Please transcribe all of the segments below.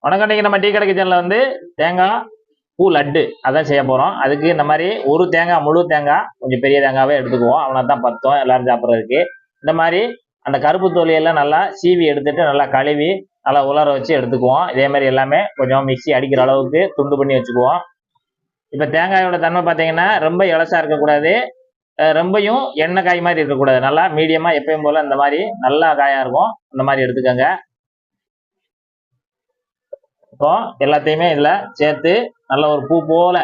வணக்கம். இன்னைக்கு நம்ம டீ கடை கிச்சனில் வந்து தேங்காய் பூ லட்டு அதான் செய்ய போகிறோம். அதுக்கு இந்த மாதிரி ஒரு தேங்காய், முழு தேங்காய், கொஞ்சம் பெரிய தேங்காவே எடுத்துக்குவோம். அவனை தான் பத்தும் எல்லாரும் சாப்பிட்றதுக்கு. இந்த மாதிரி அந்த கருப்பு தோலியெல்லாம் நல்லா சீவி எடுத்துட்டு நல்லா கழுவி நல்லா உலர வச்சு எடுத்துக்குவோம். இதே மாதிரி எல்லாமே கொஞ்சம் மிக்சி அடிக்கிற அளவுக்கு துண்டு பண்ணி வச்சுக்குவோம். இப்போ தேங்காயோட தன்மை பார்த்தீங்கன்னா ரொம்ப இலசா இருக்கக்கூடாது, ரொம்பையும் எண்ணெய் காய் மாதிரி இருக்கக்கூடாது. நல்லா மீடியமாக எப்பயும் போல் இந்த மாதிரி நல்லா காயாக இருக்கும். இந்த மாதிரி எடுத்துக்கோங்க. இப்போ எல்லாத்தையுமே இதில் சேர்த்து நல்ல ஒரு பூ போல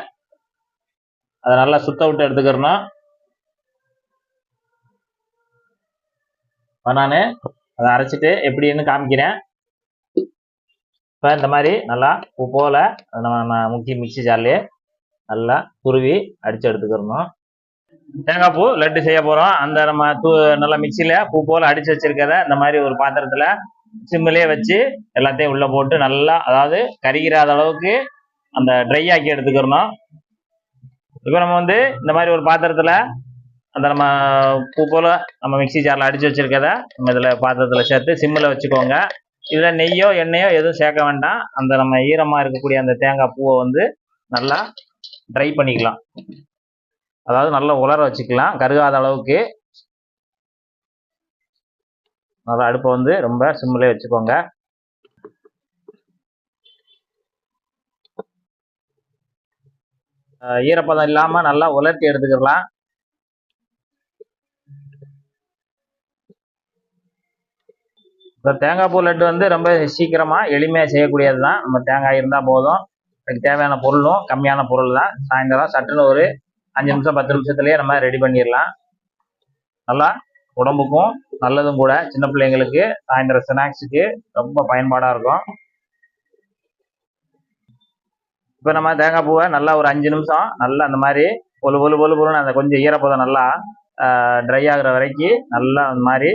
அதை நல்லா சுத்த விட்டு எடுத்துக்கிறணும். இப்போ நான் அதை அரைச்சிட்டு எப்படின்னு காமிக்கிறேன். இப்போ இந்த மாதிரி நல்லா பூ போல நம்ம மிக்சி ஜார்லேயே நல்லா துருவி அடித்து எடுத்துக்கிறணும். தேங்காய் பூ லட்டு செய்ய போகிறோம். அந்த நம்ம நல்லா மிக்சியில் பூ போல் அடித்து வச்சிருக்கிறத இந்த மாதிரி ஒரு பாத்திரத்தில் சிம்மிலே வச்சு எல்லாத்தையும் உள்ளே போட்டு நல்லா, அதாவது கரிகிராத அளவுக்கு அந்த ட்ரை ஆக்கி எடுத்துக்கிறணும். இப்போ நம்ம வந்து இந்த மாதிரி ஒரு பாத்திரத்தில் அந்த நம்ம பூ போல் நம்ம மிக்சி ஜாரில் அடித்து வச்சிருக்கத நம்ம இதில் பாத்திரத்தில் சேர்த்து சிம்மில் வச்சுக்கோங்க. இதில் நெய்யோ எண்ணெயோ எதுவும் சேர்க்க வேண்டாம். அந்த நம்ம ஈரமாக இருக்கக்கூடிய அந்த தேங்காய் பூவை வந்து நல்லா ட்ரை பண்ணிக்கலாம், அதாவது நல்லா உலர வச்சுக்கலாம் கருகாத அளவுக்கு. நல்லா அடுப்பை வந்து ரொம்ப சிம்மிலே வச்சுக்கோங்க. ஈரப்பதம் இல்லாமல் நல்லா உலர்த்தி எடுத்துக்கலாம். இப்போ தேங்காய் பூ லட்டு வந்து ரொம்ப சீக்கிரமாக எளிமையாக செய்யக்கூடியது தான். நம்ம தேங்காய் இருந்தால் போதும். அதுக்கு தேவையான பொருளும் கம்மியான பொருள் தான். சாயந்தரம் சட்டுன்னு ஒரு 5 நிமிஷம் 10 நிமிஷத்துலேயே நம்ம ரெடி பண்ணிடலாம். நல்லா உடம்புக்கும் நல்லதும் கூட. சின்ன பிள்ளைங்களுக்கு சாயந்தரம் ஸ்நாக்ஸுக்கு ரொம்ப பயன்பாடாக இருக்கும். இப்போ நம்ம தேங்காய் பூவை நல்லா ஒரு 5 நிமிஷம் நல்லா அந்த மாதிரி பொழுன்னு அந்த கொஞ்சம் ஈரப்பதம் நல்லா ட்ரை ஆகுற வரைக்கும் நல்லா அந்த மாதிரி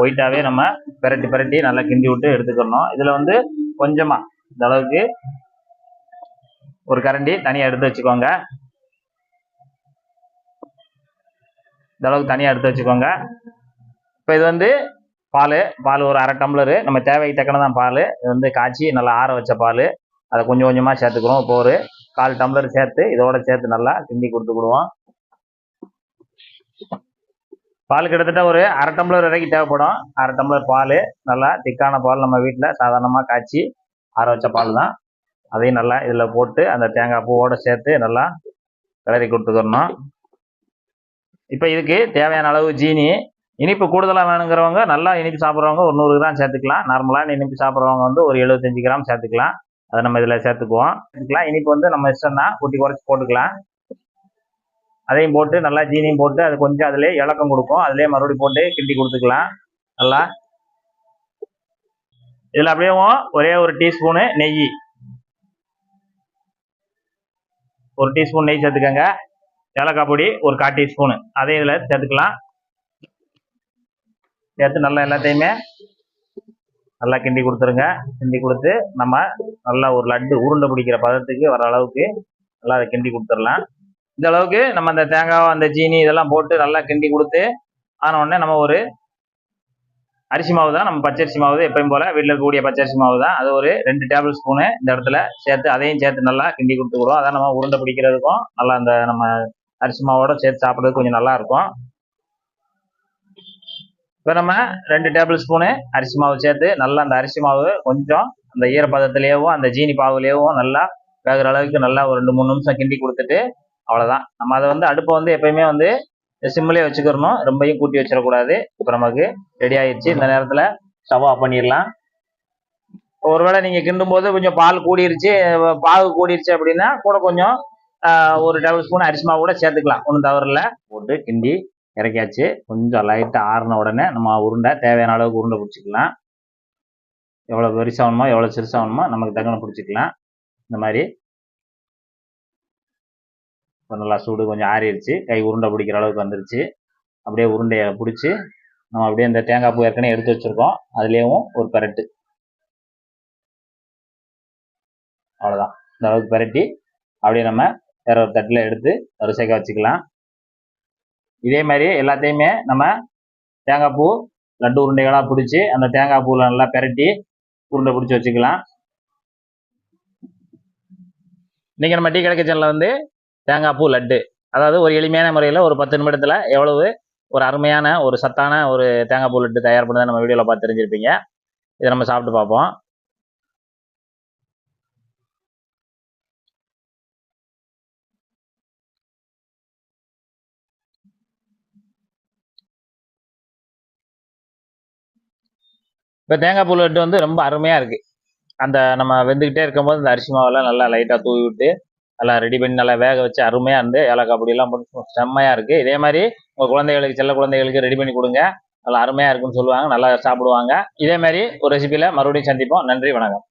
ஒயிட்டாகவே நம்ம பிரட்டி நல்லா கிண்டி விட்டு எடுத்துக்கணும். இதில் வந்து கொஞ்சமாக இந்த அளவுக்கு ஒரு கரண்டி தனியாக எடுத்து வச்சுக்கோங்க. இந்த அளவுக்கு தனியாக எடுத்து வச்சுக்கோங்க. இப்போ இது வந்து பால் ஒரு 1/2 டம்ளரு, நம்ம தேவைக்கு தக்கன தான் பால். இது வந்து காய்ச்சி நல்லா ஆற வச்ச பால். அதை கொஞ்சம் கொஞ்சமாக சேர்த்துக்கிறோம். இப்போ ஒரு 1/4 டம்ளர் சேர்த்து இதோட சேர்த்து நல்லா கிண்டி கொடுத்துக்கிடுவோம். பால் கிட்டத்தட்ட ஒரு 1/2 டம்ளர் வரைக்கும் தேவைப்படும். 1/2 டம்ளர் பால், நல்லா திக்கான பால், நம்ம வீட்டில் சாதாரணமாக காய்ச்சி ஆற வச்ச பால் தான். அதையும் நல்லா இதில் போட்டு அந்த தேங்காய் பூவோடு சேர்த்து நல்லா கிளறி கொடுத்துக்கிறணும். இப்போ இதுக்கு தேவையான அளவு ஜீனி. இனிப்பு கூடுதலாக வேணுங்கிறவங்க, நல்லா இனிப்பு சாப்பிட்றவங்க ஒரு 100 கிராம் சேர்த்துக்கலாம். நார்மலான இனிப்பு சாப்பிட்றவங்க வந்து ஒரு 75 கிராம் சேர்த்துக்கலாம். அதை நம்ம இதில் சேர்த்துக்குவோம். இனிப்பு வந்து நம்ம இஷ்டம் தான், கூட்டி குறைச்சி போட்டுக்கலாம். அதையும் போட்டு நல்லா ஜீனியும் போட்டு அது கொஞ்சம் அதிலே இலக்கம் கொடுக்கும். அதிலே மறுபடியும் போட்டு கிண்டி கொடுத்துக்கலாம். நல்லா இதில் அப்படியே ஒரே ஒரு டீஸ்பூனு நெய், ஒரு டீஸ்பூன் நெய் சேர்த்துக்கோங்க. ஏலக்காய் பொடி ஒரு 1/4 டீஸ்பூனு அதையும் இதில் சேர்த்துக்கலாம். சேர்த்து நல்லா எல்லாத்தையுமே நல்லா கிண்டி கொடுத்துருங்க. கிண்டி கொடுத்து நம்ம நல்லா ஒரு லட்டு உருண்டை பிடிக்கிற பதத்துக்கு வர அளவுக்கு நல்லா அதை கிண்டி கொடுத்துடலாம். இந்த அளவுக்கு நம்ம அந்த தேங்காய், அந்த ஜீனி இதெல்லாம் போட்டு நல்லா கிண்டி கொடுத்து ஆன உடனே நம்ம ஒரு அரிசி மாவு தான், நம்ம பச்சரிசி மாவு எப்பயும் போல் வீட்டில் இருக்கக்கூடிய பச்சரிசி மாவு தான். அது ஒரு 2 டேபிள் ஸ்பூனு இந்த இடத்துல சேர்த்து அதையும் சேர்த்து நல்லா கிண்டி கொடுத்துக்கிறோம். அதான் நம்ம உருண்டை பிடிக்கிறதுக்கும் நல்லா அந்த நம்ம அரிசி மாவோட சேர்த்து சாப்பிட்றதுக்கு கொஞ்சம் நல்லா இருக்கும். இப்போ நம்ம 2 டேபிள் ஸ்பூனு அரிசி மாவு சேர்த்து நல்லா அந்த அரிசி மாவு கொஞ்சம் அந்த ஈரப்பதத்திலேயும் அந்த ஜீனி பாவுலேயும் நல்லா வேகிற அளவுக்கு நல்லா ஒரு 2-3 நிமிஷம் கிண்டி கொடுத்துட்டு அவ்வளோதான். நம்ம அதை வந்து அடுப்பை வந்து எப்பயுமே வந்து சிம்மிலே வச்சுக்கிறணும், ரொம்பையும் கூட்டி வச்சிடக்கூடாது. இப்போ நமக்கு ரெடி ஆயிடுச்சு. இந்த நேரத்தில் ஸ்டவ் ஆஃப் பண்ணிடலாம். ஒருவேளை நீங்கள் கிண்டும் போது கொஞ்சம் பாகு கூடிருச்சு அப்படின்னா கூட கொஞ்சம் ஒரு டேபிள் ஸ்பூன் அரிசி மாவு கூட சேர்த்துக்கலாம், ஒன்றும் தவறில்லை. போட்டு கிண்டி இறக்கியாச்சு. கொஞ்சம் லைட்டாக ஆறின உடனே நம்ம உருண்டை தேவையான அளவுக்கு உருண்டை பிடிச்சிக்கலாம். எவ்வளோ பெருசாகணுமோ எவ்வளோ சிறுசாகணுமோ நமக்கு தகுந்த பிடிச்சிக்கலாம். இந்த மாதிரி இப்போ நல்லா சூடு கொஞ்சம் ஆறிடுச்சு. கை உருண்டை பிடிக்கிற அளவுக்கு வந்துருச்சு. அப்படியே உருண்டையை பிடிச்சி நம்ம அப்படியே இந்த தேங்காய் பூ ஏற்கனவே எடுத்து வச்சுருக்கோம், அதுலேயும் ஒரு பரட்டு. அவ்வளோதான். இந்த அளவுக்கு பரட்டி அப்படியே நம்ம வேற ஒரு தட்டில் எடுத்து வரிசைக்காக வச்சுக்கலாம். இதே மாதிரி எல்லாத்தையுமே நம்ம தேங்காய் பூ லட்டு உருண்டைகளாக பிடிச்சி அந்த தேங்காய் பூவில் நல்லா பரட்டி உருண்டை பிடிச்சி வச்சுக்கலாம். இன்றைக்கி நம்ம டீ கடை கிச்சனில் வந்து தேங்காய் பூ லட்டு, அதாவது ஒரு எளிமையான முறையில் ஒரு 10 நிமிடத்தில் எவ்வளவு ஒரு அருமையான ஒரு சத்தான ஒரு தேங்காய் பூ லட்டு தயார் பண்ணதை நம்ம வீடியோவில் பார்த்து தெரிஞ்சிருப்பீங்க. இதை நம்ம சாப்பிட்டு பார்ப்போம். இப்போ தேங்காய் பூ லட்டு வந்து ரொம்ப அருமையாக இருக்குது. அந்த நம்ம வெந்துக்கிட்டே இருக்கும்போது இந்த அரிசி மாவெல்லாம் நல்லா லைட்டாக தூவி விட்டு நல்லா ரெடி பண்ணி நல்லா வேக வச்சு அருமையாக இருந்து ஏலக்காய் பொடியெல்லாம் போட்டு செம்மையாக இருக்குது. இதே மாதிரி உங்கள் குழந்தைகளுக்கு, செல்ல குழந்தைகளுக்கு ரெடி பண்ணி கொடுங்க. நல்லா அருமையாக இருக்குன்னு சொல்லுவாங்க, நல்லா சாப்பிடுவாங்க. இதே மாதிரி ஒரு ரெசிபியில் மறுபடியும் சந்திப்போம். நன்றி, வணக்கம்.